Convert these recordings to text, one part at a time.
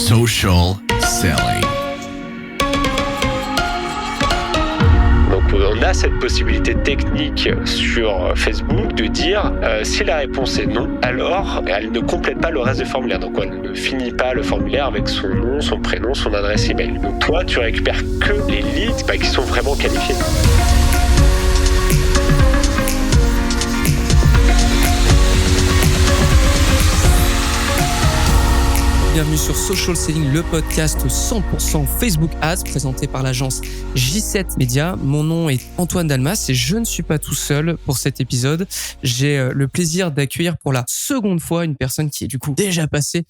Social selling. Donc on a cette possibilité technique sur Facebook de dire si la réponse est non, alors elle ne complète pas le reste du formulaire. Donc elle ne finit pas le formulaire avec son nom, son prénom, son adresse email. Donc toi, tu récupères que les leads qui sont vraiment qualifiés. Bienvenue sur Social Selling, le podcast 100% Facebook Ads présenté par l'agence J7 Media. Mon nom est Antoine Dalmas et je ne suis pas tout seul pour cet épisode. J'ai le plaisir d'accueillir pour la seconde fois une personne qui est du coup déjà passée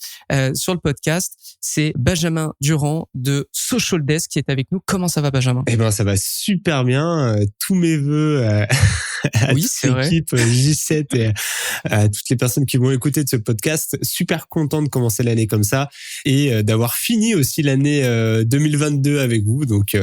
sur le podcast. C'est Benjamin Durand de Social Desk qui est avec nous. Comment ça va, Benjamin ? Eh ben, ça va super bien. Tous mes vœux à toute l'équipe J7 et à toutes les personnes qui vont écouter de ce podcast. Super content de commencer l'année comme ça et d'avoir fini aussi l'année 2022 avec vous. Donc,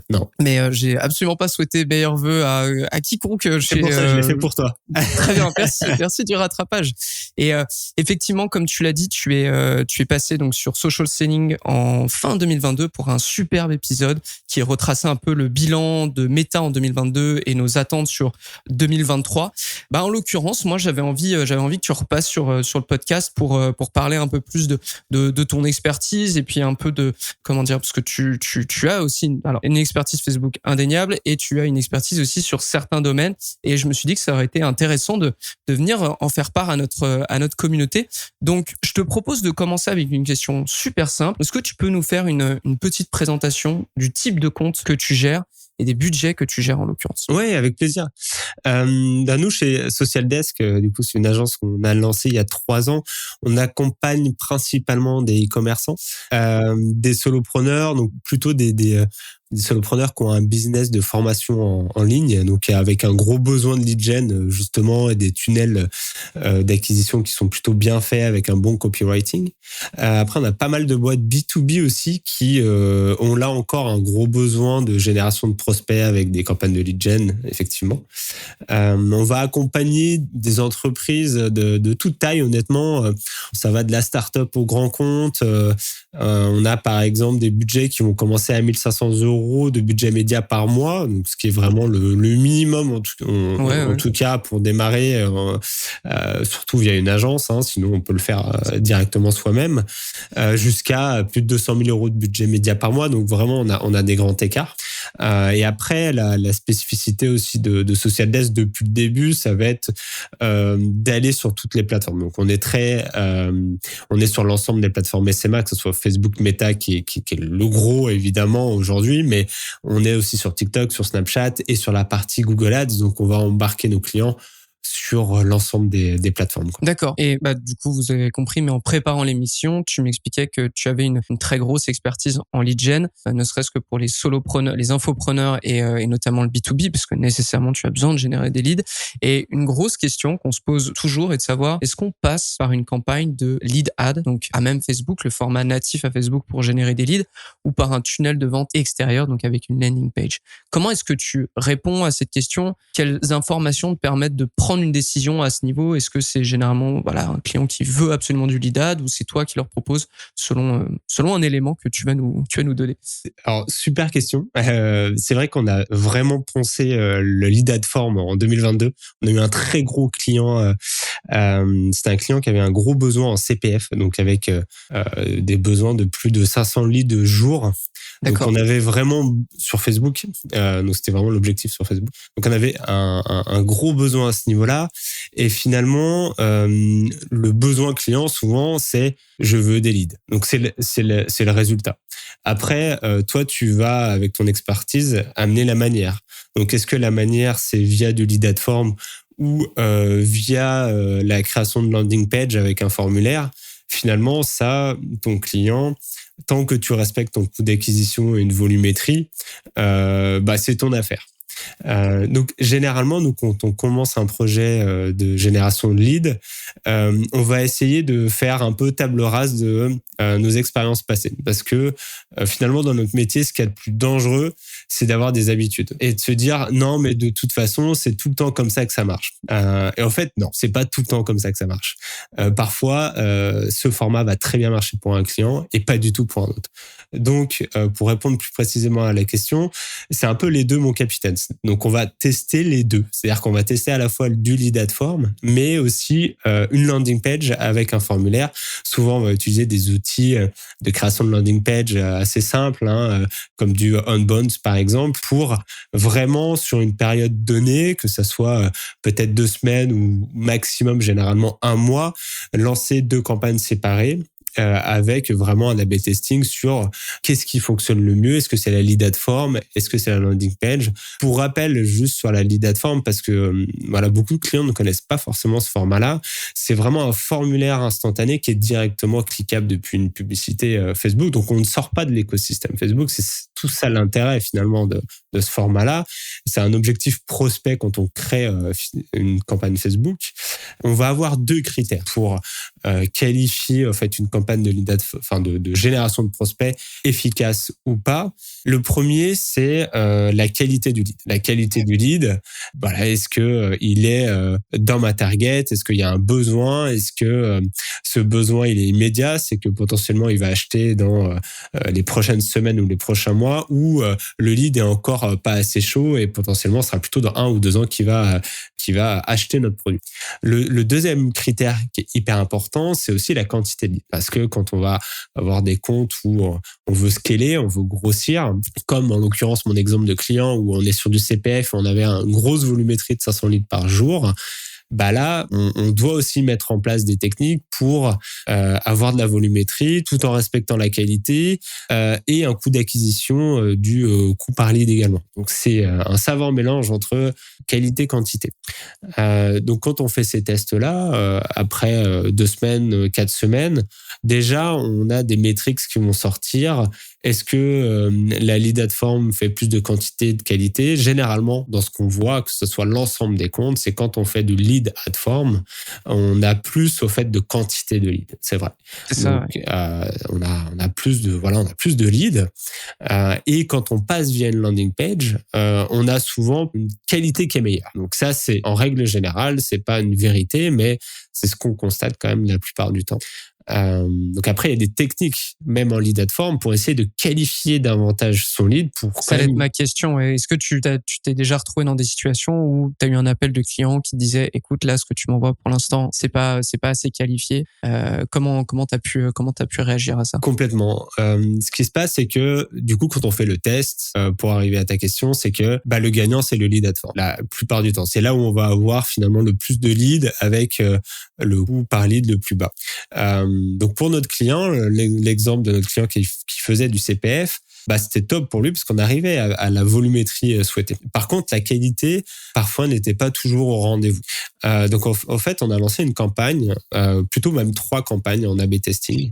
non. Mais j'ai absolument pas souhaité meilleurs vœux à quiconque. C'est pour ça que je l'ai fait pour toi. Très bien, merci du rattrapage. Et effectivement, comme tu l'as dit, tu es passé donc sur Social Selling en fin 2022 pour un superbe épisode qui retraçait un peu le bilan de Meta en 2022 et nos attentes sur 2023. En l'occurrence, moi j'avais envie que tu repasses sur le podcast pour parler un peu plus de ton expertise et puis un peu de comment dire, parce que tu as aussi une expertise Facebook indéniable et tu as une expertise aussi sur certains domaines, et je me suis dit que ça aurait été intéressant de venir en faire part à notre communauté. Donc je te propose de commencer avec une question super simple. Est-ce que tu peux nous faire une petite présentation du type de compte que tu gères et des budgets que tu gères en l'occurrence? Ouais, avec plaisir. Nous, chez Social Desk, du coup, c'est une agence qu'on a lancée il y a 3 ans. On accompagne principalement des e-commerçants, des solopreneurs, donc plutôt des solopreneurs qui ont un business de formation en ligne, donc avec un gros besoin de lead gen justement et des tunnels d'acquisition qui sont plutôt bien faits avec un bon copywriting. Après, on a pas mal de boîtes B2B aussi qui ont là encore un gros besoin de génération de prospects avec des campagnes de lead gen, effectivement. On va accompagner des entreprises de toute taille, honnêtement. Ça va de la start-up au grand compte. On a par exemple des budgets qui vont commencer à 1 500 € de budget média par mois, donc ce qui est vraiment le minimum en tout cas pour démarrer, surtout via une agence, sinon on peut le faire directement soi-même, jusqu'à plus de 200 000 € de budget média par mois, donc vraiment on a des grands écarts. Et après, la spécificité aussi de Social Desk depuis le début, ça va être d'aller sur toutes les plateformes. Donc on est sur l'ensemble des plateformes SMA, que ce soit Facebook, Meta qui est le gros évidemment aujourd'hui, mais on est aussi sur TikTok, sur Snapchat et sur la partie Google Ads. Donc on va embarquer nos clients sur l'ensemble des plateformes. D'accord. Et du coup, vous avez compris, mais en préparant l'émission, tu m'expliquais que tu avais une très grosse expertise en lead gen, ne serait-ce que pour les solopreneurs, les infopreneurs et notamment le B2B, parce que nécessairement, tu as besoin de générer des leads. Et une grosse question qu'on se pose toujours est de savoir, est-ce qu'on passe par une campagne de lead ad, donc à même Facebook, le format natif à Facebook pour générer des leads, ou par un tunnel de vente extérieur, donc avec une landing page? Comment est-ce que tu réponds à cette question? Quelles informations te permettent de prendre une décision à ce niveau? Est-ce que c'est généralement un client qui veut absolument du lead ad, ou c'est toi qui leur proposes selon un élément que tu vas nous donner? Alors, super question. C'est vrai qu'on a vraiment poncé le lead ad form en 2022. On a eu un très gros client. C'était un client qui avait un gros besoin en CPF, donc avec des besoins de plus de 500 leads jour. D'accord. Donc on avait vraiment sur Facebook, donc c'était vraiment l'objectif sur Facebook. Donc on avait un gros besoin à ce niveau-là, et finalement le besoin client souvent c'est je veux des leads. Donc c'est le résultat. Après toi tu vas avec ton expertise amener la manière. Donc est-ce que la manière c'est via du lead ad form ou via la création de landing page avec un formulaire? Finalement, ça, ton client, tant que tu respectes ton coût d'acquisition et une volumétrie, c'est ton affaire. Donc généralement, nous, quand on commence un projet de génération de leads, on va essayer de faire un peu table rase de nos expériences passées, parce que finalement dans notre métier, ce qu'il y a de plus dangereux, c'est d'avoir des habitudes et de se dire non, mais de toute façon, c'est tout le temps comme ça que ça marche. Et en fait, non, c'est pas tout le temps comme ça que ça marche. Parfois, ce format va très bien marcher pour un client et pas du tout pour un autre. Donc, pour répondre plus précisément à la question, c'est un peu les deux, mon capitaine. Donc, on va tester les deux. C'est-à-dire qu'on va tester à la fois du lead ad form, mais aussi une landing page avec un formulaire. Souvent, on va utiliser des outils de création de landing page assez simples, comme du Onbounce, par exemple, pour vraiment, sur une période donnée, que ça soit peut-être 2 semaines ou maximum, généralement 1 mois, lancer 2 campagnes séparées avec vraiment un A/B testing sur qu'est-ce qui fonctionne le mieux. Est-ce que c'est la lead ad form? Est-ce que c'est la landing page? Pour rappel, juste sur la lead ad form, parce que voilà, beaucoup de clients ne connaissent pas forcément ce format-là. C'est vraiment un formulaire instantané qui est directement cliquable depuis une publicité Facebook. Donc, on ne sort pas de l'écosystème Facebook. C'est tout ça l'intérêt finalement de ce format-là. C'est un objectif prospect quand on crée une campagne Facebook. On va avoir 2 critères pour qualifier en fait une campagne de génération de prospects efficace ou pas. Le premier, c'est la qualité du lead. La qualité du lead, voilà, est-ce que il est dans ma target? Est-ce qu'il y a un besoin? Est-ce que ce besoin il est immédiat? C'est que potentiellement il va acheter dans les prochaines semaines ou les prochains mois, ou le lead est encore pas assez chaud et potentiellement ce sera plutôt dans 1 ou 2 ans qu'il va acheter notre produit. Le deuxième critère qui est hyper important, c'est aussi la quantité de lead. Parce que quand on va avoir des comptes où on veut scaler, on veut grossir, comme en l'occurrence mon exemple de client où on est sur du CPF, on avait une grosse volumétrie de 500 leads par jour, bah là, on doit aussi mettre en place des techniques pour avoir de la volumétrie tout en respectant la qualité et un coût d'acquisition du coût par lead également. Donc, c'est un savant mélange entre qualité et quantité. Donc, quand on fait ces tests-là, après 2 semaines, 4 semaines, déjà, on a des métriques qui vont sortir. Est-ce que la lead ad form fait plus de quantité et de qualité? Généralement, dans ce qu'on voit, que ce soit l'ensemble des comptes, c'est quand on fait du lead ad form, on a plus au fait de quantité de lead. C'est vrai. C'est ça. Donc, on a plus de leads. Et quand on passe via une landing page, on a souvent une qualité qui est meilleure. Donc ça, c'est en règle générale, c'est pas une vérité, mais c'est ce qu'on constate quand même la plupart du temps. Donc après, il y a des techniques, même en lead ad form, pour essayer de qualifier davantage son lead. Ça allait être ma question. Est-ce que tu t'es déjà retrouvé dans des situations où tu as eu un appel de client qui disait, écoute, là, ce que tu m'envoies pour l'instant, c'est pas assez qualifié. Comment t'as pu réagir à ça? Complètement. Ce qui se passe, c'est que du coup, quand on fait le test, pour arriver à ta question, c'est que le gagnant, c'est le lead ad form. La plupart du temps, c'est là où on va avoir finalement le plus de leads avec le coût par lead le plus bas. Donc pour notre client, l'exemple de notre client qui faisait du CPF, c'était top pour lui parce qu'on arrivait à la volumétrie souhaitée. Par contre, la qualité, parfois, n'était pas toujours au rendez-vous. Donc, en fait, on a lancé une campagne, plutôt même 3 campagnes en A/B testing,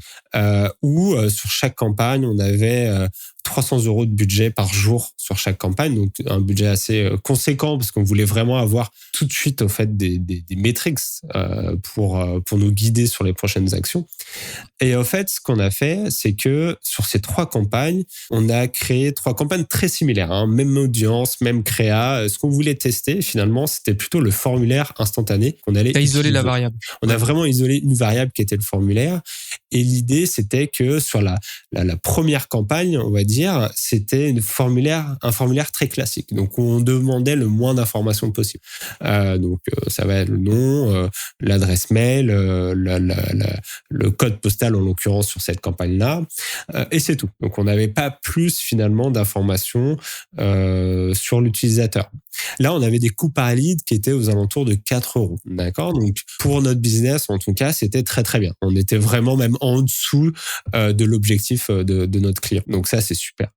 où sur chaque campagne, on avait 300 € de budget par jour sur chaque campagne, donc un budget assez conséquent parce qu'on voulait vraiment avoir tout de suite en fait des metrics pour nous guider sur les prochaines actions. Et en fait, ce qu'on a fait, c'est que sur ces 3 campagnes, on a créé 3 campagnes très similaires, même audience, même créa. Ce qu'on voulait tester finalement, c'était plutôt le formulaire instantané qu'on allait. T'as isolé la variable. On a vraiment isolé une variable qui était le formulaire. Et l'idée, c'était que sur la première campagne, on va dire, c'était un formulaire très classique. Donc, on demandait le moins d'informations possible. Donc, ça va être le nom, l'adresse mail, le code postal, en l'occurrence, sur cette campagne-là. Et c'est tout. Donc, on n'avait pas plus, finalement, d'informations sur l'utilisateur. Là, on avait des coûts par lead qui étaient aux alentours de 4 €. D'accord? Donc, pour notre business, en tout cas, c'était très, très bien. On était vraiment même en dessous de l'objectif de notre client. Donc, ça, c'est super.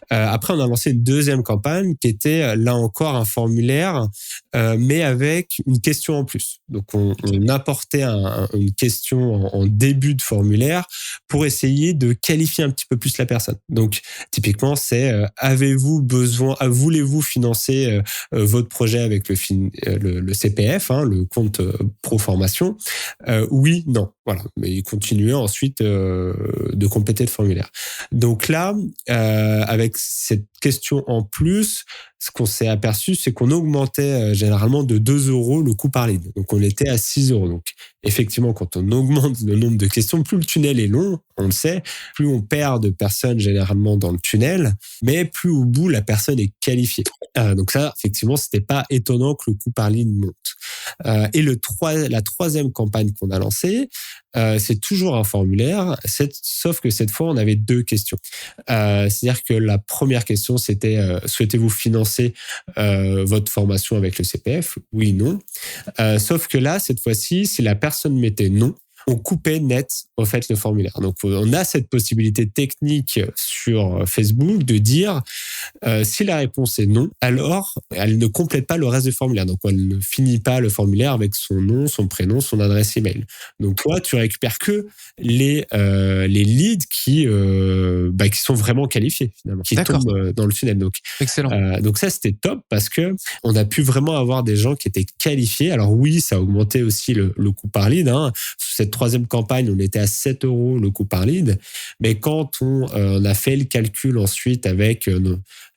Après, on a lancé une deuxième campagne qui était, là encore, un formulaire, mais avec une question en plus. Donc, on apportait une question en début de formulaire pour essayer de qualifier un petit peu plus la personne. Donc, typiquement, c'est voulez-vous financer votre projet avec le CPF, le compte pro formation? Oui, non. Voilà, mais il continuait ensuite de compléter le formulaire. Donc là, avec cette question en plus, ce qu'on s'est aperçu, c'est qu'on augmentait généralement de 2 euros le coût par lead. Donc on était à 6 euros. Donc effectivement, quand on augmente le nombre de questions, plus le tunnel est long, on le sait, plus on perd de personnes généralement dans le tunnel, mais plus au bout la personne est qualifiée. Donc ça, effectivement, c'était pas étonnant que le coût par lead monte. Et la troisième campagne qu'on a lancée, c'est toujours un formulaire, sauf que cette fois, on avait 2 questions. C'est-à-dire que la première question, c'était souhaitez-vous financer votre formation avec le CPF? Oui, non. Sauf que là, cette fois-ci, si la personne mettait non, on coupait net au fait le formulaire. Donc on a cette possibilité technique sur Facebook de dire si la réponse est non, alors elle ne complète pas le reste du formulaire. Donc elle ne finit pas le formulaire avec son nom, son prénom, son adresse email. Donc toi tu récupères que les leads qui sont vraiment qualifiés finalement, qui tombent dans le tunnel. Donc excellent. Donc ça c'était top parce que on a pu vraiment avoir des gens qui étaient qualifiés. Alors oui, ça a augmenté aussi le coût par lead. Sous cette troisième campagne, on était à 7 euros le coût par lead. Mais quand on a fait le calcul ensuite avec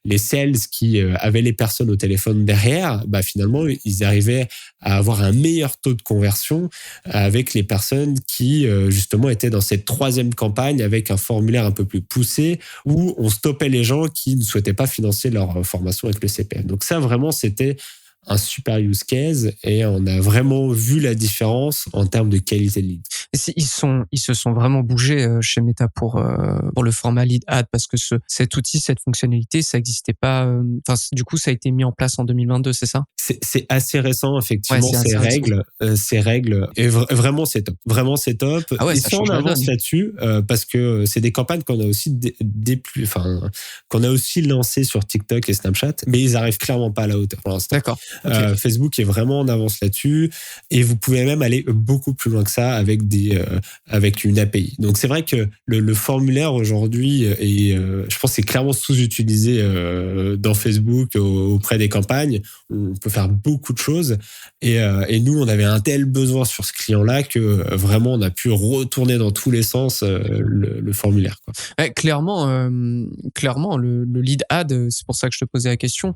les sales qui avaient les personnes au téléphone derrière, finalement, ils arrivaient à avoir un meilleur taux de conversion avec les personnes qui, justement, étaient dans cette troisième campagne avec un formulaire un peu plus poussé où on stoppait les gens qui ne souhaitaient pas financer leur formation avec le CPF. Donc ça, vraiment, c'était un super use case et on a vraiment vu la différence en termes de qualité de lead. Ils se sont vraiment bougés chez Meta pour le format lead ad parce que cet outil, cette fonctionnalité, ça n'existait pas. Du coup, ça a été mis en place en 2022, c'est ça? C'est assez récent, effectivement, ces règles. Et vraiment, c'est top. Vraiment, c'est top. Ah ouais, et si on avance là-dessus, parce que c'est des campagnes qu'on a aussi qu'on a aussi lancées sur TikTok et Snapchat, mais ils arrivent clairement pas à la hauteur pour l'instant. D'accord. Okay. Facebook est vraiment en avance là-dessus et vous pouvez même aller beaucoup plus loin que ça avec avec une API. Donc c'est vrai que le formulaire aujourd'hui je pense c'est clairement sous-utilisé dans Facebook auprès des campagnes. On peut faire beaucoup de choses et nous on avait un tel besoin sur ce client-là que vraiment on a pu retourner dans tous les sens le formulaire, quoi. Ouais, clairement le lead ad, c'est pour ça que je te posais la question,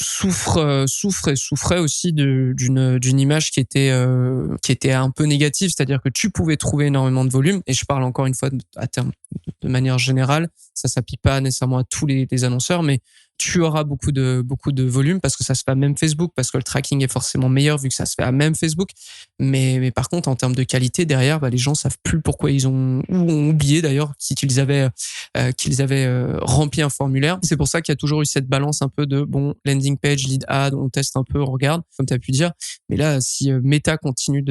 souffrait aussi d'une image qui était un peu négative, c'est-à-dire que tu pouvais trouver énormément de volume, et je parle encore une fois à terme de manière générale, ça s'applique pas nécessairement à tous les annonceurs, mais tu auras beaucoup de volume parce que ça se fait à même Facebook, parce que le tracking est forcément meilleur vu que ça se fait à même Facebook. Mais par contre, en termes de qualité, derrière, les gens savent plus pourquoi ont oublié d'ailleurs qu'ils avaient rempli un formulaire. C'est pour ça qu'il y a toujours eu cette balance un peu de landing page, lead ad, on teste un peu, on regarde, comme tu as pu dire. Mais là, si Meta continue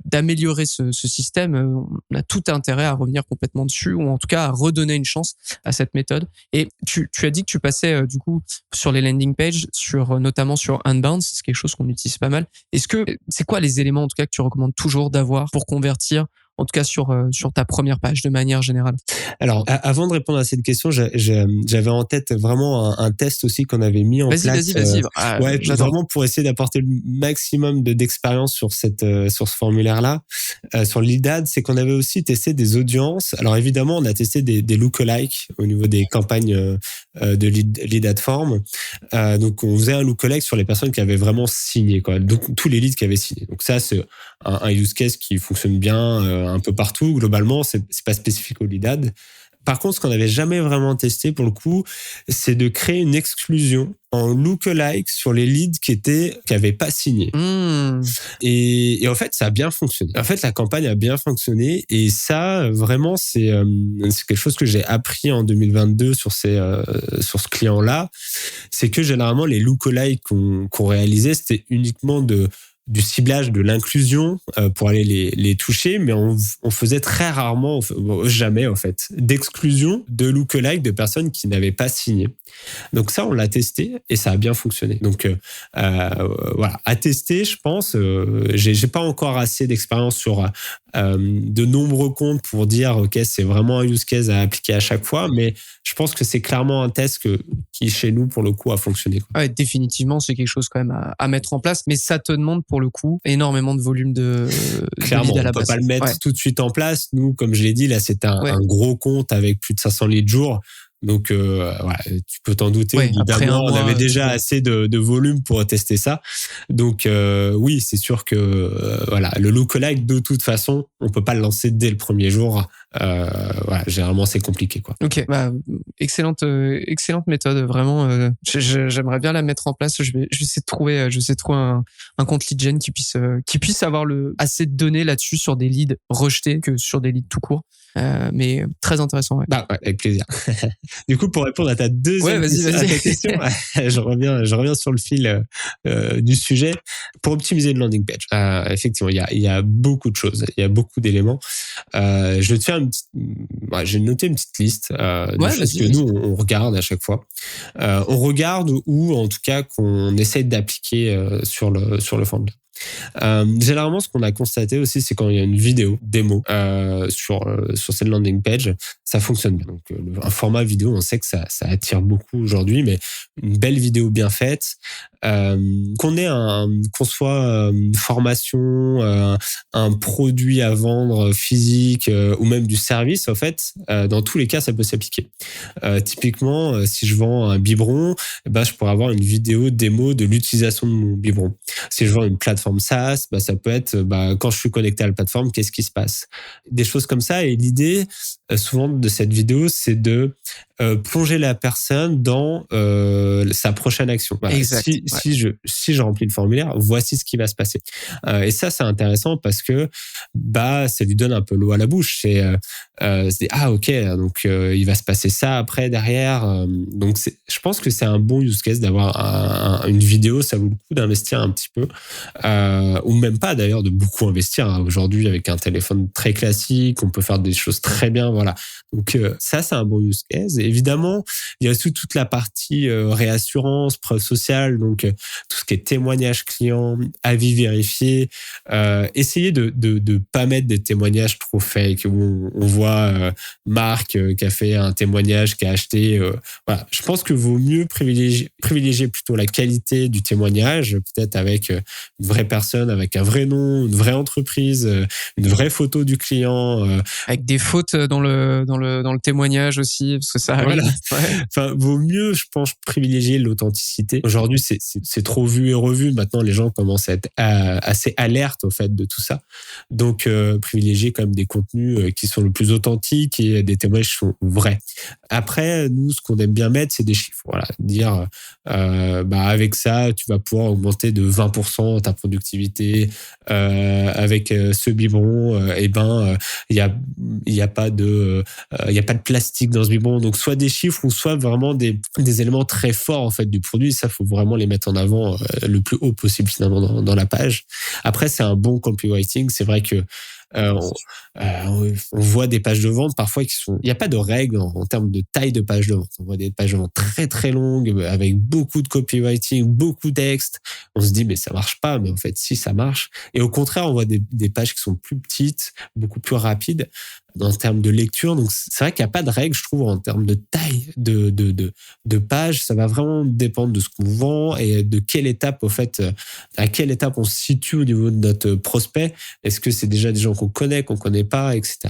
d'améliorer ce système, on a tout intérêt à revenir complètement dessus, ou en tout cas à redonner une chance à cette méthode. Et tu as dit que tu passais du coup sur les landing pages, notamment sur Unbounce, c'est quelque chose qu'on utilise pas mal. C'est quoi les éléments en tout cas que tu recommandes toujours d'avoir pour convertir, en tout cas sur ta première page de manière générale? Alors, avant de répondre à cette question, j'avais en tête vraiment un test aussi qu'on avait mis en place. Vas-y. Vraiment pour essayer d'apporter le maximum d'expérience sur ce formulaire-là. Sur le lead ad, c'est qu'on avait aussi testé des audiences. Alors évidemment, on a testé des lookalike au niveau des campagnes de lead ad form. Donc on faisait un lookalike sur les personnes qui avaient vraiment signé, quoi. Donc tous les leads qui avaient signé. Donc ça, c'est un use case qui fonctionne bien un peu partout. Globalement, c'est pas spécifique au lead ad. Par contre, ce qu'on n'avait jamais vraiment testé pour le coup, c'est de créer une exclusion en lookalike sur les leads qui avaient pas signé. Et en fait, ça a bien fonctionné. En fait, la campagne a bien fonctionné et ça, vraiment, c'est quelque chose que j'ai appris en 2022 sur ce client-là. C'est que généralement, les lookalike qu'on réalisait, c'était uniquement du ciblage, de l'inclusion pour aller les toucher, mais on faisait très rarement, jamais en fait, d'exclusion de lookalike de personnes qui n'avaient pas signé. Donc ça, on l'a testé et ça a bien fonctionné. Donc voilà, à tester, je pense. J'ai pas encore assez d'expérience sur de nombreux comptes pour dire ok, c'est vraiment un use case à appliquer à chaque fois, mais je pense que c'est clairement un test qui chez nous pour le coup a fonctionné, quoi. Ouais, définitivement, c'est quelque chose quand même à mettre en place, mais ça te demande pour le coup énormément de volume de Clairement, leads à la on peut base. pas le mettre tout de suite en place. Nous, comme je l'ai dit, là, c'est un gros compte avec plus de 500 leads jour. Donc, tu peux t'en douter. Ouais, Évidemment, on avait déjà ouais. assez de volume pour tester ça. Donc, oui, c'est sûr que le lookalike, de toute façon, on peut pas le lancer dès le premier jour. Généralement, c'est compliqué, quoi. Ok, excellente méthode. Vraiment, j'aimerais bien la mettre en place. Je vais essayer de trouver, un compte lead gen qui puisse avoir assez de données là-dessus sur des leads rejetés que sur des leads tout court. Mais très intéressant. Ouais. Avec plaisir. Du coup, pour répondre à ta deuxième question, je reviens sur le fil du sujet. Pour optimiser une landing page, effectivement, il y a beaucoup de choses, il y a beaucoup d'éléments. Je vais te faire j'ai noté une petite liste de choses que nous on regarde à chaque fois. On regarde ou en tout cas qu'on essaie d'appliquer sur le formulaire. Généralement, ce qu'on a constaté aussi, c'est quand il y a une vidéo démo sur cette landing page, ça fonctionne bien. Donc, un format vidéo, on sait que ça attire beaucoup aujourd'hui, mais une belle vidéo bien faite, qu'on soit une formation, un produit à vendre physique ou même du service, en fait, dans tous les cas, ça peut s'appliquer. Typiquement, si je vends un biberon, je pourrais avoir une vidéo démo de l'utilisation de mon biberon. Si je vends une plateforme SaaS, ça peut être quand je suis connecté à la plateforme, qu'est-ce qui se passe? Des choses comme ça. Et l'idée, souvent, de cette vidéo, c'est de plonger la personne dans sa prochaine action. Exact. Si je remplis le formulaire, voici ce qui va se passer. Et ça, c'est intéressant parce que ça lui donne un peu l'eau à la bouche. C'est ok, donc il va se passer ça après, derrière. Donc, je pense que c'est un bon use case d'avoir une vidéo. Ça vaut le coup d'investir un petit peu. Ou même pas d'ailleurs de beaucoup investir. Aujourd'hui, avec un téléphone très classique, on peut faire des choses très bien. Voilà. Donc ça, c'est un bon use case. Et évidemment, il y a aussi toute la partie réassurance, preuve sociale, donc tout ce qui est témoignage client, avis vérifié. Essayez de pas mettre des témoignages trop fake où on voit Marc qui a fait un témoignage, qui a acheté. Voilà. Je pense que vaut mieux privilégier plutôt la qualité du témoignage, peut-être avec une vraie personne, avec un vrai nom, une vraie entreprise, une vraie photo du client. Avec des fautes dans le témoignage aussi, parce que ça arrive. Voilà. Ouais. Enfin, vaut mieux, je pense, privilégier l'authenticité. Aujourd'hui, c'est trop vu et revu. Maintenant, les gens commencent à être assez alertes au fait de tout ça. Donc, privilégier quand même des contenus qui sont le plus authentiques et des témoignages qui sont vrais. Après, nous, ce qu'on aime bien mettre, c'est des chiffres. Voilà, dire avec ça, tu vas pouvoir augmenter de 20% ta productivité. Avec ce biberon, il y a pas de plastique dans ce biberon. Donc soit des chiffres ou soit vraiment des éléments très forts en fait du produit. Ça, faut vraiment les mettre en avant le plus haut possible finalement dans la page. Après, c'est un bon copywriting. C'est vrai que on voit des pages de vente parfois il n'y a pas de règles en termes de taille de page de vente. On voit des pages de vente très très longues avec beaucoup de copywriting, beaucoup de texte. On se dit mais ça marche pas, mais en fait si, ça marche. Et au contraire, on voit des pages qui sont plus petites, beaucoup plus rapides en termes de lecture. Donc c'est vrai qu'il n'y a pas de règle, je trouve, en termes de taille de page. Ça va vraiment dépendre de ce qu'on vend et de quelle étape, au fait, à quelle étape on se situe au niveau de notre prospect. Est-ce que c'est déjà des gens qu'on connaît pas, etc.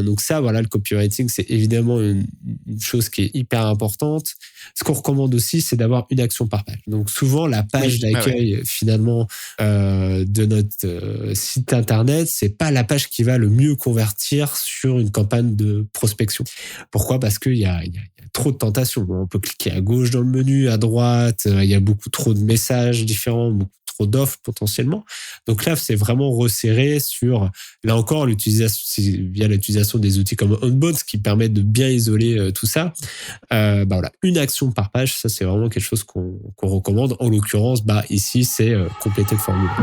Donc ça, voilà, le copywriting, c'est évidemment une chose qui est hyper importante. Ce qu'on recommande aussi, c'est d'avoir une action par page. Donc souvent, la page d'accueil, finalement, de notre site internet, c'est pas la page qui va le mieux convertir sur une campagne de prospection. Pourquoi? Parce qu'il y a trop de tentations. On peut cliquer à gauche dans le menu, à droite. Il y a beaucoup trop de messages différents, beaucoup trop d'offres potentiellement. Donc là, c'est vraiment resserré sur, là encore, via l'utilisation des outils comme Onboard, ce qui permet de bien isoler tout ça. Voilà, une action par page, ça c'est vraiment quelque chose qu'on recommande. En l'occurrence, ici, c'est compléter le formulaire.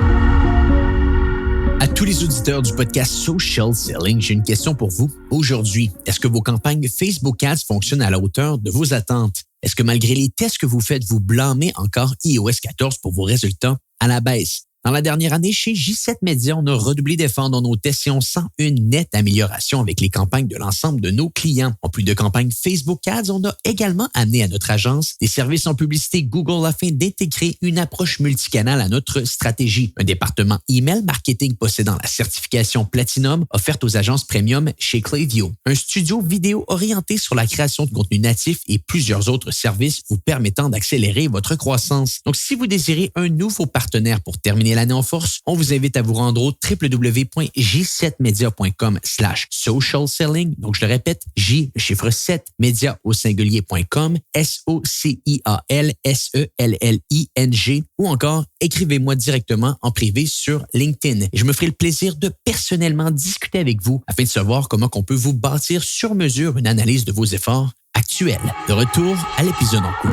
À tous les auditeurs du podcast Social Selling, j'ai une question pour vous. Aujourd'hui, est-ce que vos campagnes Facebook Ads fonctionnent à la hauteur de vos attentes? Est-ce que malgré les tests que vous faites, vous blâmez encore iOS 14 pour vos résultats à la baisse? Dans la dernière année, chez J7 Media, on a redoublé d'efforts dans nos tests et on sent une nette amélioration avec les campagnes de l'ensemble de nos clients. En plus de campagnes Facebook Ads, on a également amené à notre agence des services en publicité Google afin d'intégrer une approche multicanale à notre stratégie. Un département email marketing possédant la certification Platinum offerte aux agences premium chez Klaviyo. Un studio vidéo orienté sur la création de contenu natif et plusieurs autres services vous permettant d'accélérer votre croissance. Donc, si vous désirez un nouveau partenaire pour terminer l'année en force, on vous invite à vous rendre au www.j7media.com/social selling. Donc, je le répète, J, le chiffre 7, média au singulier.com, SOCIALSELLING, ou encore écrivez-moi directement en privé sur LinkedIn. Et je me ferai le plaisir de personnellement discuter avec vous afin de savoir comment on peut vous bâtir sur mesure une analyse de vos efforts actuels. De retour à l'épisode en cours.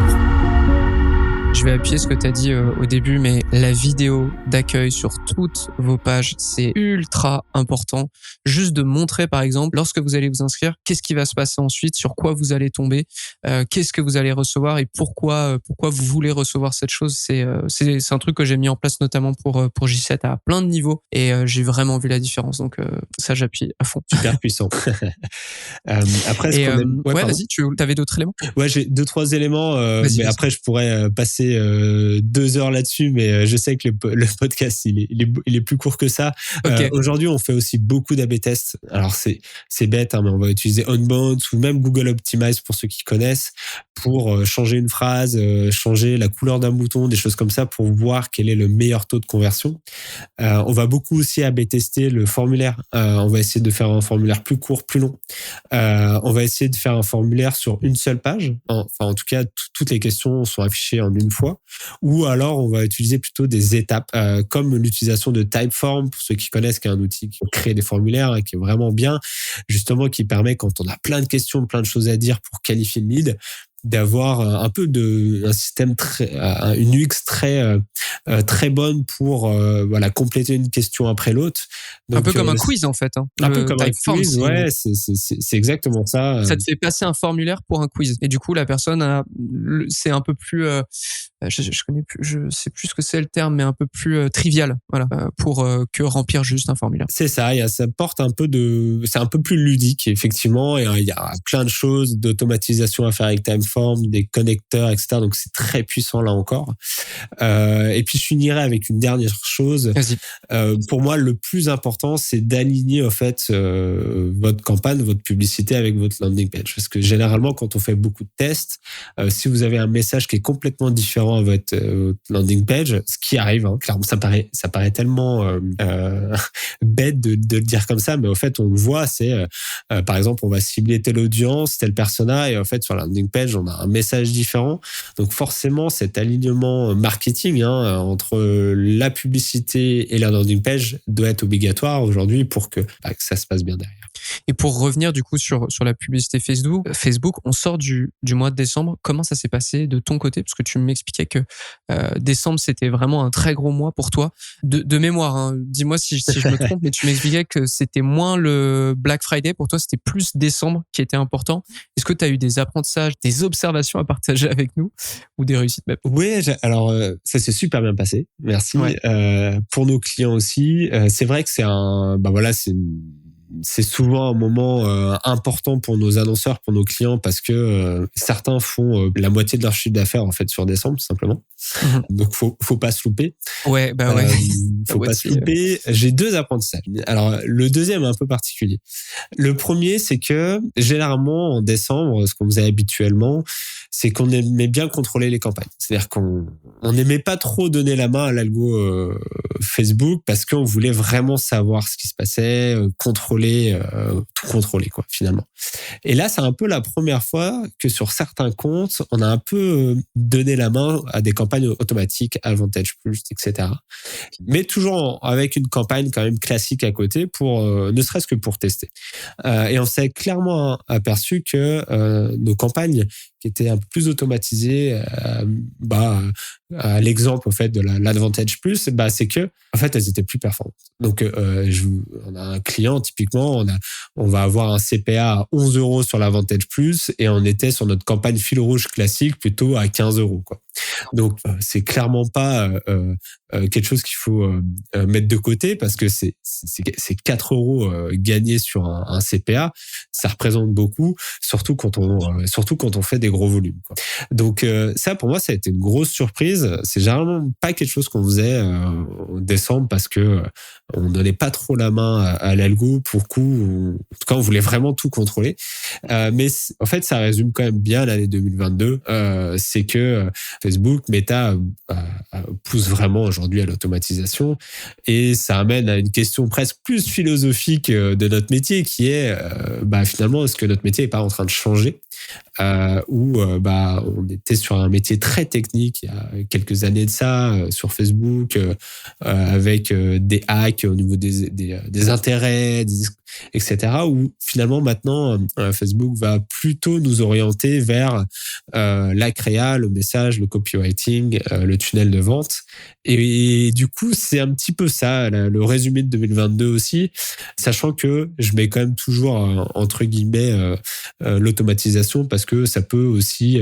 Je vais appuyer ce que tu as dit au début, mais la vidéo d'accueil sur toutes vos pages, c'est ultra important. Juste de montrer, par exemple, lorsque vous allez vous inscrire, qu'est-ce qui va se passer ensuite, sur quoi vous allez tomber, qu'est-ce que vous allez recevoir et pourquoi vous voulez recevoir cette chose. C'est un truc que j'ai mis en place notamment pour J7 à plein de niveaux et j'ai vraiment vu la différence. Donc ça, j'appuie à fond. Super puissant. Après, vas-y, tu avais d'autres éléments? Ouais, j'ai 2-3 éléments, mais après je pourrais passer 2 heures là-dessus, mais je sais que le podcast il est plus court que ça. Okay. Aujourd'hui, on fait aussi beaucoup d'A/B tests. Alors c'est bête, hein, mais on va utiliser Onbounce ou même Google Optimize pour ceux qui connaissent, pour changer une phrase, changer la couleur d'un bouton, des choses comme ça, pour voir quel est le meilleur taux de conversion. On va beaucoup aussi A/B tester le formulaire. On va essayer de faire un formulaire plus court, plus long. On va essayer de faire un formulaire sur une seule page. Enfin, en tout cas, toutes les questions sont affichées en une fois. Ou alors, on va utiliser plutôt des étapes, comme l'utilisation de Typeform, pour ceux qui connaissent, qui est un outil qui crée des formulaires, hein, qui est vraiment bien, justement, qui permet, quand on a plein de questions, plein de choses à dire pour qualifier le lead, d'avoir un peu un système une UX très bonne pour compléter une question après l'autre. Donc, un peu comme un quiz en fait. Hein. Un peu comme un quiz, ouais, c'est exactement ça. Ça te fait passer un formulaire pour un quiz et du coup la personne c'est un peu plus je sais plus ce que c'est le terme, mais un peu plus trivial, voilà, pour que remplir juste un formulaire. C'est ça, ça porte c'est un peu plus ludique effectivement, et il y a plein de choses d'automatisation à faire avec Typeform, des connecteurs, etc. Donc c'est très puissant là encore. Et puis je finirai avec une dernière chose. Pour moi, le plus important, c'est d'aligner en fait votre campagne, votre publicité avec votre landing page, parce que généralement, quand on fait beaucoup de tests, si vous avez un message qui est complètement différent à votre landing page, ce qui arrive, hein, clairement, ça paraît tellement bête de le dire comme ça, mais au fait, on le voit, c'est par exemple, on va cibler telle audience, tel persona, et en fait, sur la landing page, on a un message différent. Donc forcément, cet alignement marketing entre la publicité et la landing page doit être obligatoire aujourd'hui pour que ça se passe bien derrière. Et pour revenir du coup sur la publicité Facebook, on sort du mois de décembre. Comment ça s'est passé de ton côté? Parce que tu m'expliquais que décembre, c'était vraiment un très gros mois pour toi. De mémoire, hein, dis-moi si je me trompe, mais tu m'expliquais que c'était moins le Black Friday. Pour toi, c'était plus décembre qui était important. Est-ce que tu as eu des apprentissages, des observations à partager avec nous ou des réussites même? Oui, alors ça s'est super bien passé. Merci. Ouais. Pour nos clients aussi. C'est vrai que c'est souvent un moment important pour nos annonceurs, pour nos clients, parce que certains font la moitié de leur chiffre d'affaires en fait sur décembre, tout simplement. Donc faut pas se louper. Ouais, faut pas se louper. J'ai 2 apprentissages. Alors le deuxième est un peu particulier. Le premier, c'est que généralement en décembre, ce qu'on faisait habituellement, c'est qu'on aimait bien contrôler les campagnes. C'est-à-dire qu'on n'aimait pas trop donner la main à l'algo Facebook, parce qu'on voulait vraiment savoir ce qui se passait, tout contrôler quoi, finalement. Et là, c'est un peu la première fois que sur certains comptes, on a un peu donné la main à des campagnes automatiques, Advantage Plus, etc. Mais toujours avec une campagne quand même classique à côté, pour ne serait-ce que pour tester. Et on s'est clairement aperçu que nos campagnes qui étaient un peu plus automatisées, à l'exemple au fait de l'Advantage Plus, c'est que en fait elles étaient plus performantes. Donc on a un client typiquement, on va avoir un CPA à 11 € sur l'Advantage Plus, et on était sur notre campagne fil rouge classique plutôt à 15 € quoi. Donc c'est clairement pas quelque chose qu'il faut mettre de côté parce que c'est 4 euros gagnés sur un CPA, ça représente beaucoup, surtout quand on fait des gros volumes, quoi. Donc ça pour moi ça a été une grosse surprise. C'est généralement pas quelque chose qu'on faisait en décembre parce que on donnait pas trop la main à l'algo pour le coup. En tout cas on voulait vraiment tout contrôler. Mais en fait ça résume quand même bien l'année 2022. C'est que Facebook, Meta pousse vraiment aujourd'hui à l'automatisation et ça amène à une question presque plus philosophique de notre métier qui est finalement est-ce que notre métier est pas en train de changer on était sur un métier très technique il y a quelques années de ça sur Facebook avec des hacks au niveau des intérêts, etc. Où finalement maintenant Facebook va plutôt nous orienter vers la créa, le message, le copywriting, le tunnel de vente. Et du coup, c'est un petit peu ça, le résumé de 2022 aussi, sachant que je mets quand même toujours entre guillemets l'automatisation parce que ça peut aussi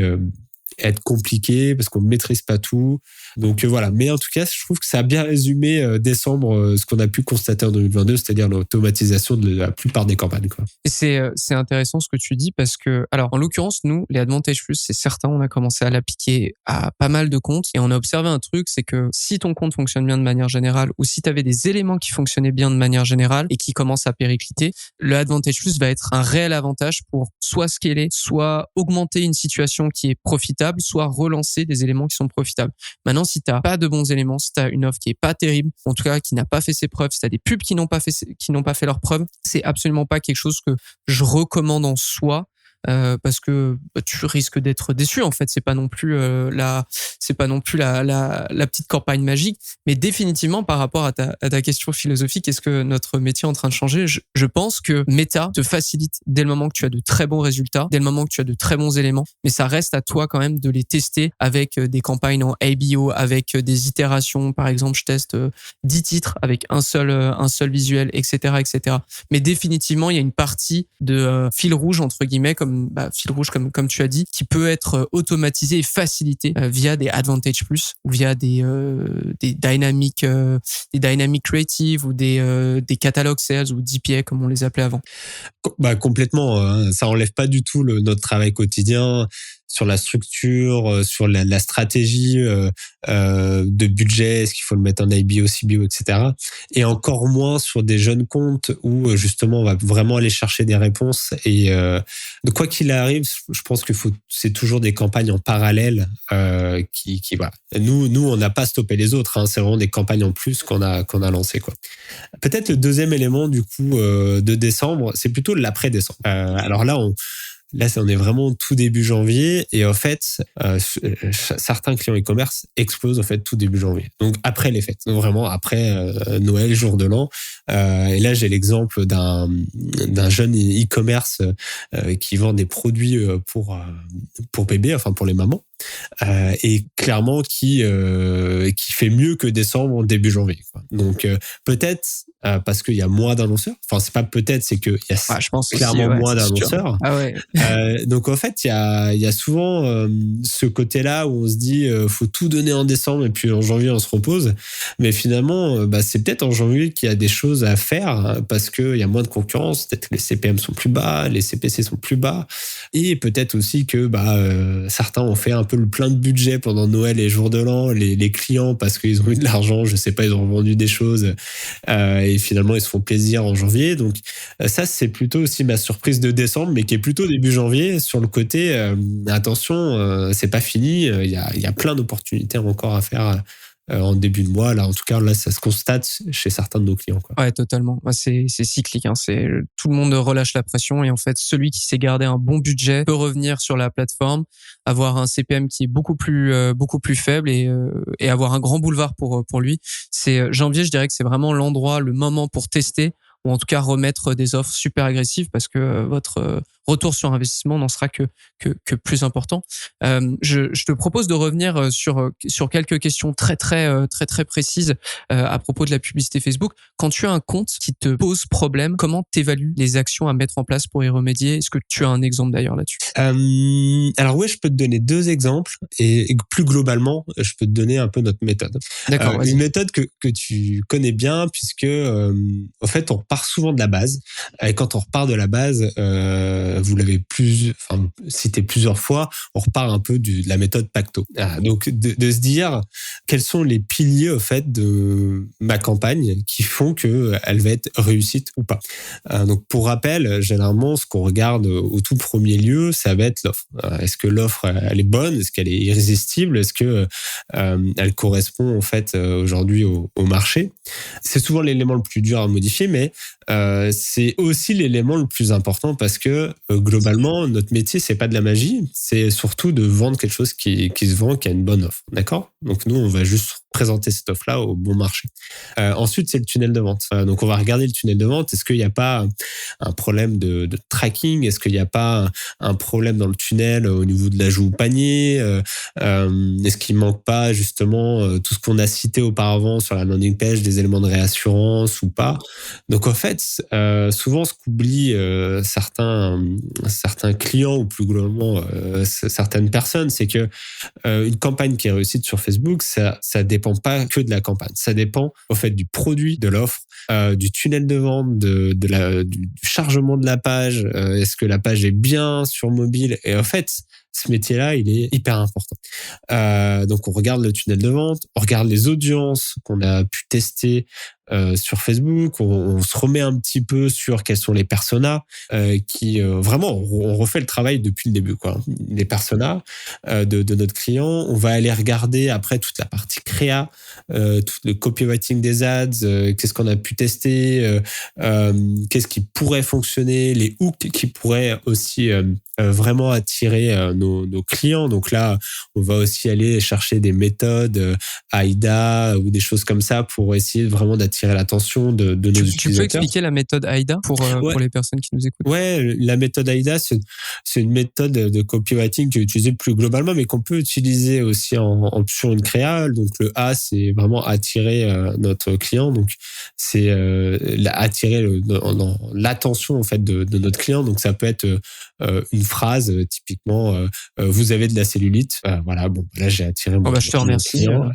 être compliqué parce qu'on ne maîtrise pas tout. Donc voilà, mais en tout cas, je trouve que ça a bien résumé décembre ce qu'on a pu constater en 2022, c'est-à-dire l'automatisation de la plupart des campagnes, quoi. Et c'est intéressant ce que tu dis parce que, alors en l'occurrence, nous, les Advantage Plus, c'est certain, on a commencé à l'appliquer à pas mal de comptes et on a observé un truc, c'est que si ton compte fonctionne bien de manière générale ou si tu avais des éléments qui fonctionnaient bien de manière générale et qui commencent à péricliter, le Advantage Plus va être un réel avantage pour soit scaler, soit augmenter une situation qui est profitable, soit relancer des éléments qui sont profitables. Maintenant, si t'as pas de bons éléments, si t'as une offre qui est pas terrible, en tout cas qui n'a pas fait ses preuves, si t'as des pubs qui n'ont pas fait leurs preuves, c'est absolument pas quelque chose que je recommande en soi. Parce que tu risques d'être déçu. En fait, c'est pas non plus la petite campagne magique, mais définitivement par rapport à ta question philosophique, est-ce que notre métier est en train de changer? Je pense que Meta te facilite dès le moment que tu as de très bons résultats, dès le moment que tu as de très bons éléments, mais ça reste à toi quand même de les tester avec des campagnes en ABO, avec des itérations. Par exemple, je teste 10 titres avec un seul visuel, etc., etc. Mais définitivement, il y a une partie de fil rouge entre guillemets fil rouge comme tu as dit, qui peut être automatisé et facilité via des Advantage Plus ou via des dynamic creative ou des catalogues sales ou DPA comme on les appelait avant. Complètement, hein. Ça enlève pas du tout notre travail quotidien sur la structure, sur la stratégie de budget, est-ce qu'il faut le mettre en IBO, CBO, etc. Et encore moins sur des jeunes comptes où justement on va vraiment aller chercher des réponses. Et de quoi qu'il arrive, je pense que c'est toujours des campagnes en parallèle qui voilà. Nous on n'a pas stoppé les autres, hein, c'est vraiment des campagnes en plus qu'on a lancées, quoi. Peut-être le deuxième élément du coup de décembre, c'est plutôt l'après-décembre. Alors là on est vraiment tout début janvier et en fait, certains clients e-commerce explosent en fait tout début janvier. Donc après les fêtes, donc vraiment après Noël, jour de l'an. Et là, j'ai l'exemple d'un jeune e-commerce qui vend des produits pour bébés, enfin pour les mamans. Et clairement qui fait mieux que décembre début janvier, quoi. Donc peut-être parce qu'il y a moins d'annonceurs. Enfin c'est pas peut-être, c'est que il y a je pense clairement aussi, moins d'annonceurs. Ah ouais. Donc en fait il y a souvent ce côté-là où on se dit faut tout donner en décembre et puis en janvier on se repose. Mais finalement c'est peut-être en janvier qu'il y a des choses à faire parce que il y a moins de concurrence. Peut-être que les CPM sont plus bas, les CPC sont plus bas et peut-être aussi que certains ont fait un peu le plein de budget pendant Noël et jour de l'an, les clients, parce qu'ils ont eu de l'argent, je sais pas, ils ont vendu des choses et finalement ils se font plaisir en janvier. Donc ça c'est plutôt aussi ma surprise de décembre, mais qui est plutôt début janvier sur le côté attention, c'est pas fini, il y a plein d'opportunités encore à faire en début de mois. Là, en tout cas, là, ça se constate chez certains de nos clients, quoi. Ouais, totalement. C'est cyclique, hein. Tout le monde relâche la pression et en fait, celui qui s'est gardé un bon budget peut revenir sur la plateforme, avoir un CPM qui est beaucoup plus faible et avoir un grand boulevard pour lui. C'est janvier, je dirais que c'est vraiment l'endroit, le moment pour tester ou en tout cas remettre des offres super agressives parce que votre retour sur investissement n'en sera que plus important. Je te propose de revenir sur quelques questions très précises à propos de la publicité Facebook. Quand tu as un compte qui te pose problème, comment t'évalues les actions à mettre en place pour y remédier? Est-ce que tu as un exemple d'ailleurs là-dessus? Alors oui, je peux te donner 2 exemples et plus globalement, je peux te donner un peu notre méthode. D'accord. Une méthode que tu connais bien puisque en fait on repart souvent de la base. Et quand on repart de la base, vous l'avez cité plusieurs fois, on repart un peu de la méthode Pacto. Donc de se dire quels sont les piliers au fait de ma campagne qui font que elle va être réussite ou pas. Donc pour rappel, généralement ce qu'on regarde au tout premier lieu, ça va être l'offre. Est-ce que l'offre elle est bonne? Est-ce qu'elle est irrésistible? Est-ce que elle correspond en fait aujourd'hui au marché? C'est souvent l'élément le plus dur à modifier, mais c'est aussi l'élément le plus important parce que globalement notre métier c'est pas de la magie, c'est surtout de vendre quelque chose qui se vend, qui a une bonne offre, d'accord? Donc nous on va juste présenter cette offre-là au bon marché. Ensuite c'est le tunnel de vente. Donc on va regarder le tunnel de vente. Est-ce qu'il n'y a pas un problème de tracking? Est-ce qu'il n'y a pas un problème dans le tunnel au niveau de l'ajout au panier? Est-ce qu'il manque pas justement tout ce qu'on a cité auparavant sur la landing page, des éléments de réassurance ou pas? Donc en fait, souvent ce qu'oublient certains clients ou plus globalement certaines personnes, c'est que une campagne qui est réussie sur Facebook, ça dépend pas que de la campagne. Ça dépend au fait du produit, de l'offre, du tunnel de vente, du chargement de la page. Est-ce que la page est bien sur mobile? Et en fait, ce métier-là, il est hyper important. Donc, on regarde le tunnel de vente, on regarde les audiences qu'on a pu tester sur Facebook, on se remet un petit peu sur quels sont les personas qui vraiment on refait le travail depuis le début quoi. Les personas de notre client, on va aller regarder après toute la partie créa, tout le copywriting des ads, qu'est-ce qu'on a pu tester, qu'est-ce qui pourrait fonctionner, les hooks qui pourraient aussi vraiment attirer nos clients. Donc là, on va aussi aller chercher des méthodes AIDA ou des choses comme ça pour essayer vraiment d'attirer l'attention de nos utilisateurs. Tu peux expliquer la méthode AIDA pour les personnes qui nous écoutent? Ouais, la méthode AIDA, c'est une méthode de copywriting qui est utilisée plus globalement, mais qu'on peut utiliser aussi sur une créa. Donc le A, c'est vraiment attirer notre client. Donc c'est attirer l'attention en fait de notre client. Donc ça peut être une phrase typiquement vous avez de la cellulite. Voilà, bon là j'ai attiré mon je te remercie. Client.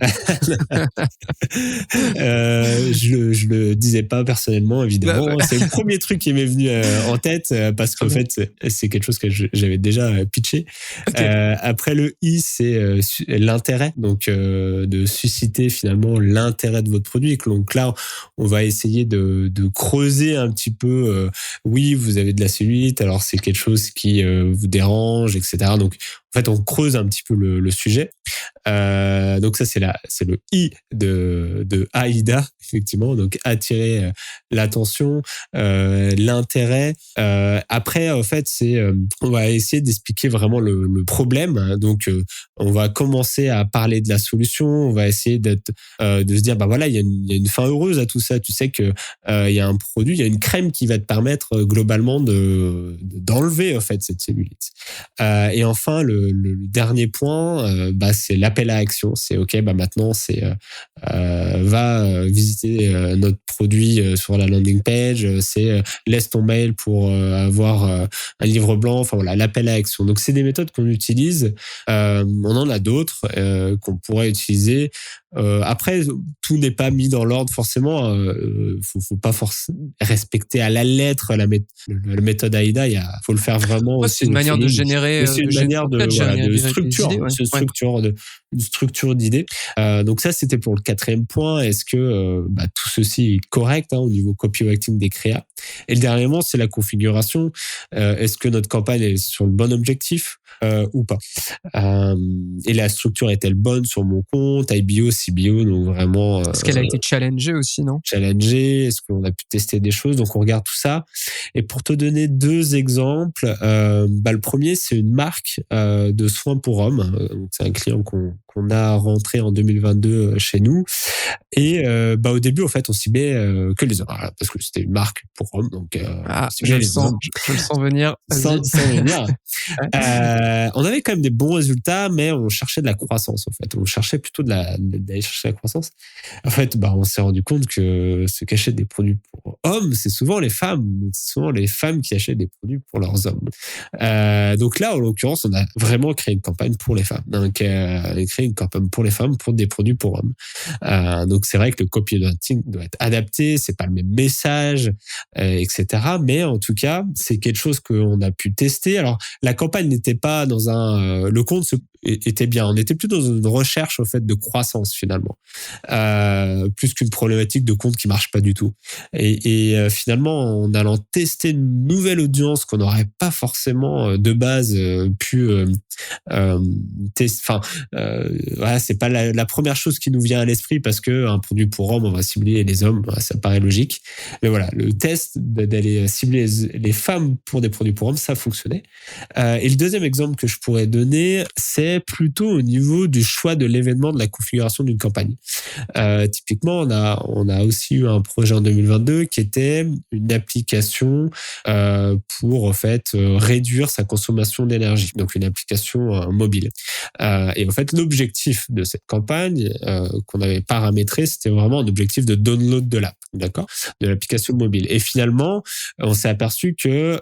Je le disais pas personnellement évidemment. C'est le premier truc qui m'est venu en tête parce qu'en fait c'est quelque chose que j'avais déjà pitché. Okay. Après le I, c'est l'intérêt, donc de susciter finalement l'intérêt de votre produit. Donc là on va essayer de creuser un petit peu. Oui, vous avez de la cellulite, alors c'est quelque chose qui vous dérange, etc. Donc en fait, on creuse un petit peu le sujet. Donc ça, c'est le I de AIDA, effectivement. Donc attirer l'attention, l'intérêt. Après, en fait, on va essayer d'expliquer vraiment le problème. Donc on va commencer à parler de la solution. On va essayer de se dire, bah voilà, il y a une fin heureuse à tout ça. Tu sais que il y a un produit, il y a une crème qui va te permettre globalement d'enlever en fait cette cellulite. Et enfin, le dernier point, c'est l'appel à action. C'est OK, maintenant, c'est va visiter notre produit sur la landing page. C'est laisse ton mail pour avoir un livre blanc. Enfin voilà, l'appel à action. Donc c'est des méthodes qu'on utilise. On en a d'autres qu'on pourrait utiliser. Après, tout n'est pas mis dans l'ordre forcément. Faut pas respecter à la lettre la méthode AIDA. Faut le faire vraiment. C'est une manière de générer. C'est une manière de structure, une structure d'idées. Donc ça, c'était pour le 4e point. Est-ce que tout ceci est correct au niveau copywriting des créas? Et le dernier point, c'est la configuration. Est-ce que notre campagne est sur le bon objectif ou pas? Et la structure est-elle bonne sur mon compte? IBO, CBO, donc vraiment. Est-ce qu'elle a été challengée aussi, non? Challengée, est-ce qu'on a pu tester des choses? Donc on regarde tout ça. Et pour te donner 2 exemples, le premier c'est une marque de soins pour hommes. Donc c'est un client qu'on a rentré en 2022 chez nous. Et au début en fait on ciblait que les hommes, parce que c'était une marque pour hommes. Donc je le sens venir. Sans venir. On avait quand même des bons résultats, mais on cherchait de la croissance en fait. On cherchait plutôt d'aller chercher la croissance. En fait, on s'est rendu compte que ceux qui achètent des produits pour hommes, c'est souvent les femmes. C'est souvent les femmes qui achètent des produits pour leurs hommes. Donc là, en l'occurrence, on a vraiment créé une campagne pour les femmes. Donc, créé une campagne pour les femmes pour des produits pour hommes. Donc c'est vrai que le copywriting doit être adapté. C'est pas le même message, etc. Mais en tout cas, c'est quelque chose qu'on a pu tester. Alors la campagne n'était pas dans le compte était bien. On était plutôt dans une recherche au fait de croissance finalement, plus qu'une problématique de compte qui marche pas du tout. Et finalement, en allant tester une nouvelle audience qu'on n'aurait pas forcément de base pu tester. Enfin, c'est pas la première chose qui nous vient à l'esprit parce que un produit pour hommes, on va cibler les hommes, ça paraît logique. Mais voilà, le test d'aller cibler les femmes pour des produits pour hommes, ça fonctionnait. Et le deuxième exemple que je pourrais donner, c'est plutôt au niveau du choix de l'événement, de la configuration d'une campagne. Typiquement, on a aussi eu un projet en 2022 qui était une application pour en fait réduire sa consommation d'énergie. Donc une application mobile. Et en fait, l'objectif de cette campagne qu'on avait paramétré, c'était vraiment un objectif de download de l'app, d'accord, de l'application mobile. Et finalement, on s'est aperçu que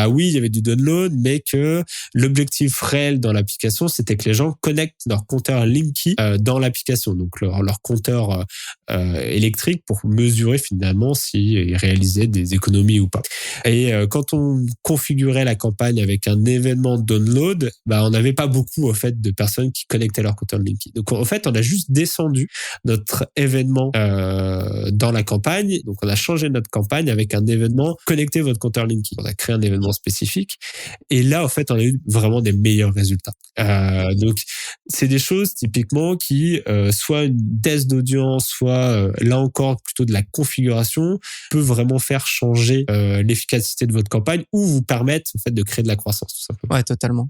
oui, il y avait du download, mais que l'objectif réel dans l'application, c'était que les gens connectent leur compteur Linky dans l'application, donc leur compteur électrique pour mesurer finalement s'ils réalisaient des économies ou pas. Et quand on configurait la campagne avec un événement download, on n'avait pas beaucoup en fait de personnes qui connectaient leur compteur Linky. Donc en fait, on a juste descendu notre événement dans la campagne. Donc on a changé notre campagne avec un événement connectez votre compteur Linky. On a créé un événement spécifique et là en fait on a eu vraiment des meilleurs résultats. Donc c'est des choses typiquement qui soit une test d'audience, soit là encore plutôt de la configuration peut vraiment faire changer l'efficacité de votre campagne ou vous permettre en fait de créer de la croissance tout simplement. Ouais, totalement.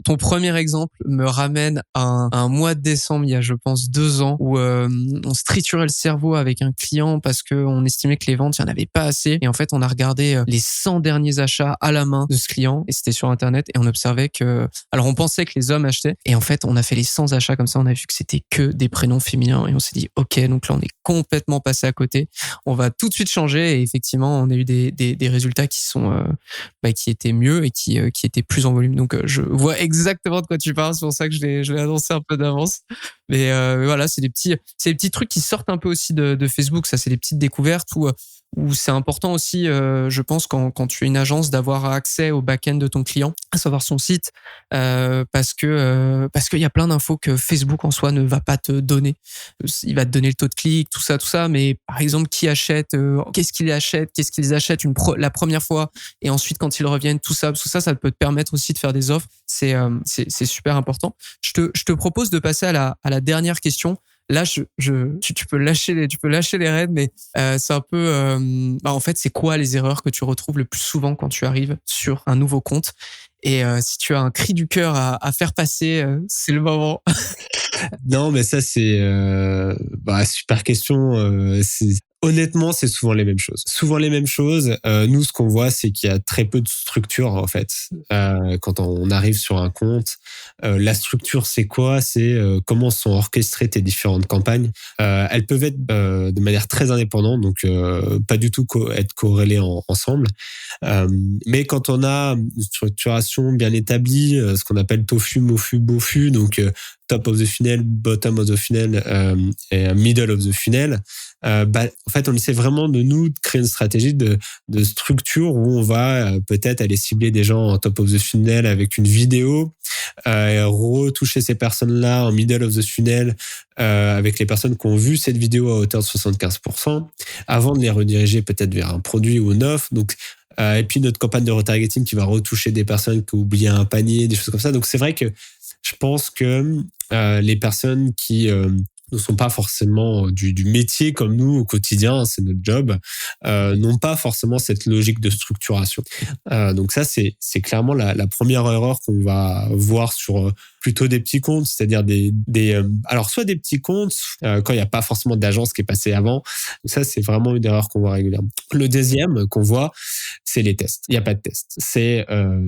Ton premier exemple me ramène à un mois de décembre, il y a je pense 2 ans, où on se triturait le cerveau avec un client parce que on estimait que les ventes, il n'y en avait pas assez. Et en fait, on a regardé les 100 derniers achats à la main de ce client et c'était sur Internet et on observait que, alors on pensait que les hommes achetaient et en fait, on a fait les 100 achats comme ça, on a vu que c'était que des prénoms féminins et on s'est dit, ok, donc là, on est complètement passé à côté. On va tout de suite changer et effectivement, on a eu des résultats qui sont, qui étaient mieux et qui étaient plus en volume. Donc, je vois exactement de quoi tu parles. C'est pour ça que je l'ai annoncé un peu d'avance. Mais voilà, c'est des petits trucs qui sortent un peu aussi de Facebook. Ça, c'est des petites découvertes où c'est important aussi, je pense, quand tu es une agence, d'avoir accès au back-end de ton client, à savoir son site, parce qu'il y a plein d'infos que Facebook en soi ne va pas te donner. Il va te donner le taux de clic, tout ça, mais par exemple, qui achète, qu'est-ce qu'ils achètent la première fois, et ensuite quand ils reviennent, tout ça peut te permettre aussi de faire des offres. C'est super important. Je te propose de passer à la dernière question. Là, tu peux lâcher les rênes, mais c'est un peu, en fait, c'est quoi les erreurs que tu retrouves le plus souvent quand tu arrives sur un nouveau compte? Et si tu as un cri du cœur à faire passer, c'est le moment. Non, mais ça c'est super question. Honnêtement, c'est souvent les mêmes choses. Nous, ce qu'on voit, c'est qu'il y a très peu de structure, en fait. Quand on arrive sur un compte, la structure, c'est quoi? C'est comment sont orchestrées tes différentes campagnes. Elles peuvent être de manière très indépendante, donc pas du tout être corrélées ensemble. Mais quand on a une structuration bien établie, ce qu'on appelle TOFU, MOFU, BOFU, donc top of the funnel, bottom of the funnel et middle of the funnel, en fait, on essaie vraiment de créer une stratégie de structure où on va peut-être aller cibler des gens en top of the funnel avec une vidéo, retoucher ces personnes-là en middle of the funnel avec les personnes qui ont vu cette vidéo à hauteur de 75%, avant de les rediriger peut-être vers un produit ou une offre. Donc, et puis notre campagne de retargeting qui va retoucher des personnes qui ont oublié un panier, des choses comme ça. Donc c'est vrai que je pense que les personnes qui ne sont pas forcément du métier comme nous au quotidien, c'est notre job, n'ont pas forcément cette logique de structuration. Donc ça, c'est clairement la première erreur qu'on va voir sur plutôt des petits comptes, c'est-à-dire alors soit des petits comptes quand il n'y a pas forcément d'agence qui est passée avant. Donc ça, c'est vraiment une erreur qu'on voit régulièrement. Le deuxième qu'on voit, c'est les tests. Il n'y a pas de test. C'est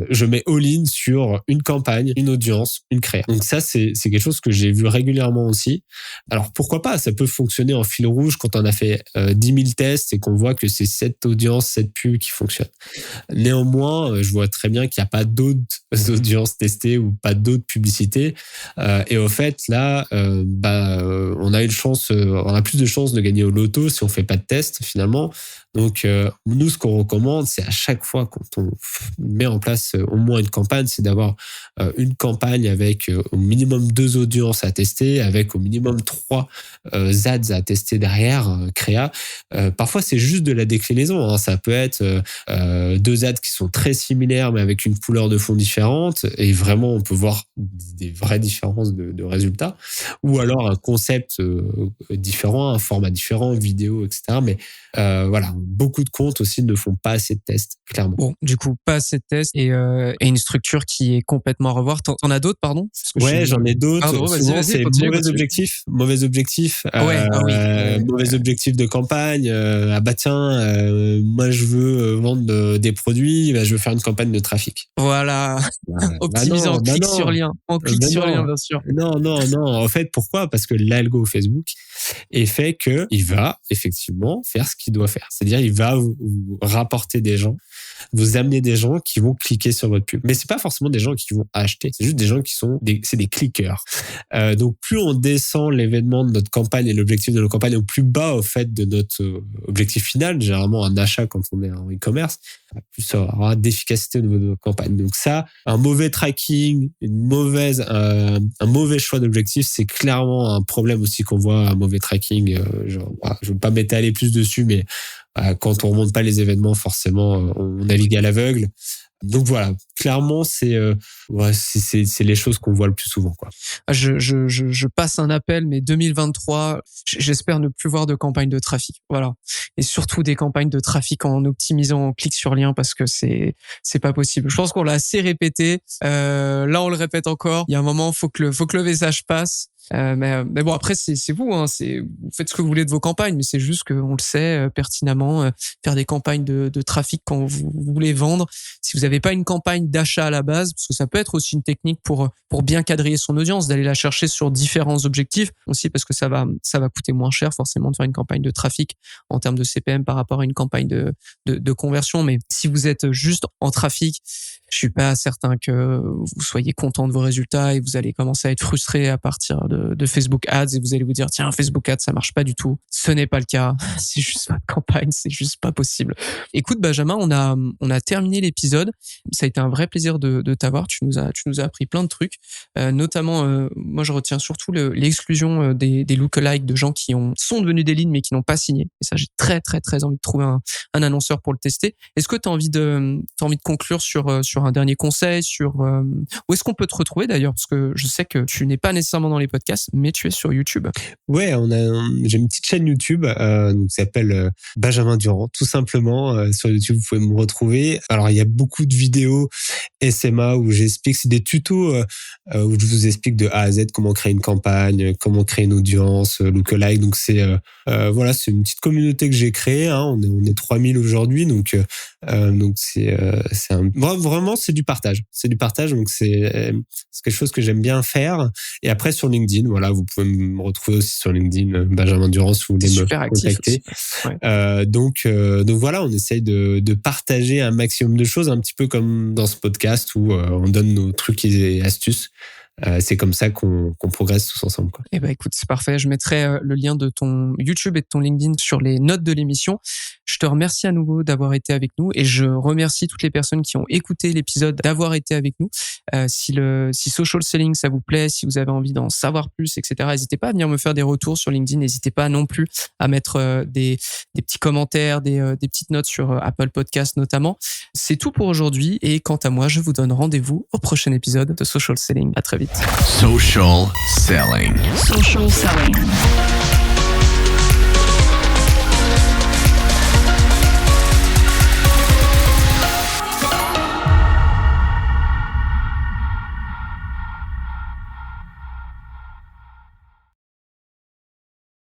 je mets all-in sur une campagne, une audience, une créa. Donc ça, c'est quelque chose que j'ai vu régulièrement aussi. Alors pourquoi pas, ça peut fonctionner en fil rouge quand on a fait 10 000 tests et qu'on voit que c'est cette audience, cette pub qui fonctionne. Néanmoins, je vois très bien qu'il n'y a pas d'autres audiences testées ou pas d'autres publicités. Et au fait, là, on a on a plus de chances de gagner au loto si on fait pas de test finalement. Donc, nous, ce qu'on recommande, c'est à chaque fois quand on met en place au moins une campagne, c'est d'avoir une campagne avec au minimum 2 audiences à tester, avec au minimum 3 ads à tester derrière, créa. Parfois, c'est juste de la déclinaison. Hein. Ça peut être 2 ads qui sont très similaires, mais avec une couleur de fond différente. Et vraiment, on peut voir des vraies différences de résultats. Ou alors un concept différent, un format différent, vidéo, etc. Mais voilà, beaucoup de comptes aussi ne font pas assez de tests, clairement. Bon, du coup, pas assez de tests et une structure qui est complètement à revoir. T'en as d'autres, pardon? Ouais, j'en ai d'autres. Pardon, souvent, c'est mauvais objectif. Mauvais objectif. Mauvais objectif de campagne. Moi, je veux vendre des produits. Je veux faire une campagne de trafic. Voilà. Optimisé en clic sur lien. En clic sur lien, bien sûr. Non. En fait, pourquoi? Parce que l'algo Facebook est fait que il va effectivement faire ce qu'il doit faire. C'est-à-dire, il va vous rapporter des gens, vous amener des gens qui vont cliquer sur votre pub. Mais c'est pas forcément des gens qui vont acheter. C'est juste des gens qui sont c'est des cliqueurs. Donc, plus on descend l'événement de notre campagne et l'objectif de notre campagne au plus bas, au fait, de notre objectif final, généralement un achat quand on est en e-commerce, plus ça aura d'efficacité au niveau de notre campagne. Donc ça, un mauvais tracking, un mauvais choix d'objectif, c'est clairement un problème aussi qu'on voit, un mauvais tracking. Je veux pas m'étaler plus dessus, mais quand on remonte pas les événements, forcément, on navigue à l'aveugle. Donc voilà, clairement, c'est les choses qu'on voit le plus souvent, quoi. Je passe un appel, mais 2023, j'espère ne plus voir de campagne de trafic. Voilà. Et surtout des campagnes de trafic en optimisant en clic sur lien parce que c'est pas possible. Je pense qu'on l'a assez répété. Là, on le répète encore. Il y a un moment, faut que le message passe. Mais bon, après, c'est vous, hein, vous faites ce que vous voulez de vos campagnes, mais c'est juste qu'on le sait pertinemment, faire des campagnes de trafic quand vous voulez vendre. Si vous n'avez pas une campagne d'achat à la base, parce que ça peut être aussi une technique pour bien quadriller son audience, d'aller la chercher sur différents objectifs, aussi parce que ça va coûter moins cher forcément de faire une campagne de trafic en termes de CPM par rapport à une campagne de conversion. Mais si vous êtes juste en trafic, je suis pas certain que vous soyez content de vos résultats et vous allez commencer à être frustré à partir de Facebook Ads et vous allez vous dire tiens, Facebook Ads ça marche pas du tout. Ce n'est pas le cas, c'est juste pas de campagne, c'est juste pas possible. Écoute Benjamin, on a terminé l'épisode. Ça a été un vrai plaisir de t'avoir. Tu nous as appris plein de trucs, notamment moi je retiens surtout l'exclusion des lookalikes, de gens qui sont devenus des leads mais qui n'ont pas signé. Et ça, j'ai très très très envie de trouver un annonceur pour le tester. Est-ce que tu as envie de conclure sur un dernier conseil, où est-ce qu'on peut te retrouver d'ailleurs, parce que je sais que tu n'es pas nécessairement dans les podcasts, mais tu es sur YouTube. Ouais, j'ai une petite chaîne YouTube qui s'appelle Benjamin Durand, tout simplement. Sur YouTube, vous pouvez me retrouver. Alors, il y a beaucoup de vidéos SMA où j'explique, c'est des tutos où je vous explique de A à Z comment créer une campagne, comment créer une audience, lookalike. Donc, c'est une petite communauté que j'ai créée. Hein. On est 3000 aujourd'hui, donc c'est vraiment c'est du partage. C'est du partage, donc c'est quelque chose que j'aime bien faire. Et après sur LinkedIn, voilà, vous pouvez me retrouver aussi sur LinkedIn, Benjamin Durand, si vous voulez me contacter. Ouais. Donc voilà, on essaye de partager un maximum de choses, un petit peu comme dans ce podcast où on donne nos trucs et astuces. C'est comme ça qu'on progresse tous ensemble, quoi. Eh ben, écoute, c'est parfait. Je mettrai le lien de ton YouTube et de ton LinkedIn sur les notes de l'émission. Je te remercie à nouveau d'avoir été avec nous et je remercie toutes les personnes qui ont écouté l'épisode d'avoir été avec nous. Si social selling, ça vous plaît, si vous avez envie d'en savoir plus, etc., n'hésitez pas à venir me faire des retours sur LinkedIn. N'hésitez pas non plus à mettre des petits commentaires, des petites notes sur Apple Podcast notamment. C'est tout pour aujourd'hui et quant à moi, je vous donne rendez-vous au prochain épisode de Social Selling. À très vite. suite. Social selling. Social selling.